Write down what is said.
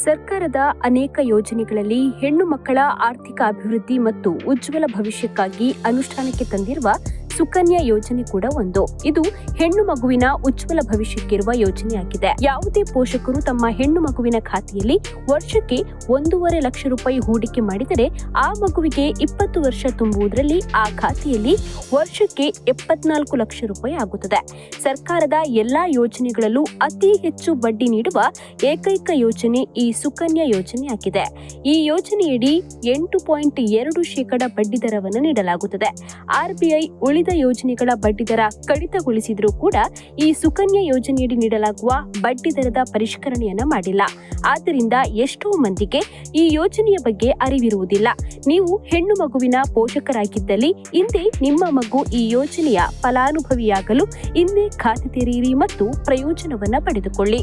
ಸರ್ಕಾರದ ಅನೇಕ ಯೋಜನೆಗಳಲ್ಲಿ ಹೆಣ್ಣು ಮಕ್ಕಳ ಆರ್ಥಿಕ ಅಭಿವೃದ್ಧಿ ಮತ್ತು ಉಜ್ವಲ ಭವಿಷ್ಯಕ್ಕಾಗಿ ಅನುಷ್ಠಾನಕ್ಕೆ ತಂದಿರುವ ಸುಕನ್ಯಾ ಯೋಜನೆ ಕೂಡ ಒಂದು. ಇದು ಹೆಣ್ಣು ಮಗುವಿನ ಉಜ್ವಲ ಭವಿಷ್ಯಕ್ಕಿರುವ ಯೋಜನೆಯಾಗಿದೆ. ಯಾವುದೇ ಪೋಷಕರು ತಮ್ಮ ಹೆಣ್ಣು ಮಗುವಿನ ಖಾತೆಯಲ್ಲಿ ವರ್ಷಕ್ಕೆ 1.5 ಲಕ್ಷ ರೂಪಾಯಿ ಹೂಡಿಕೆ ಮಾಡಿದರೆ ಆ ಮಗುವಿಗೆ 20 ವರ್ಷ ತುಂಬುವುದರಲ್ಲಿ ಆ ಖಾತೆಯಲ್ಲಿ ವರ್ಷಕ್ಕೆ 74 ಲಕ್ಷ ರೂಪಾಯಿ ಆಗುತ್ತದೆ. ಸರ್ಕಾರದ ಎಲ್ಲಾ ಯೋಜನೆಗಳಲ್ಲೂ ಅತಿ ಹೆಚ್ಚು ಬಡ್ಡಿ ನೀಡುವ ಏಕೈಕ ಯೋಜನೆ ಈ ಸುಕನ್ಯಾ ಯೋಜನೆಯಾಗಿದೆ. ಈ ಯೋಜನೆಯಡಿ 8.2% ಬಡ್ಡಿ ದರವನ್ನು ನೀಡಲಾಗುತ್ತದೆ. ಆರ್ಬಿಐ ಉಳಿದ ಯೋಜನೆಗಳ ಬಡ್ಡಿದರ ಕಡಿತಗೊಳಿಸಿದ್ರೂ ಕೂಡ ಈ ಸುಕನ್ಯಾ ಯೋಜನೆಯಡಿ ನೀಡಲಾಗುವ ಬಡ್ಡಿ ದರದ ಪರಿಷ್ಕರಣೆಯನ್ನ ಮಾಡಿಲ್ಲ. ಆದ್ದರಿಂದ ಎಷ್ಟೋ ಮಂದಿಗೆ ಈ ಯೋಜನೆಯ ಬಗ್ಗೆ ಅರಿವಿರುವುದಿಲ್ಲ. ನೀವು ಹೆಣ್ಣು ಮಗುವಿನ ಪೋಷಕರಾಗಿದ್ದಲ್ಲಿ ಇಂದೇ ನಿಮ್ಮ ಮಗು ಈ ಯೋಜನೆಯ ಫಲಾನುಭವಿಯಾಗಲು ಇಂದೇ ಖಾತೆ ತೆರೆಯಿರಿ ಮತ್ತು ಪ್ರಯೋಜನವನ್ನ ಪಡೆದುಕೊಳ್ಳಿ.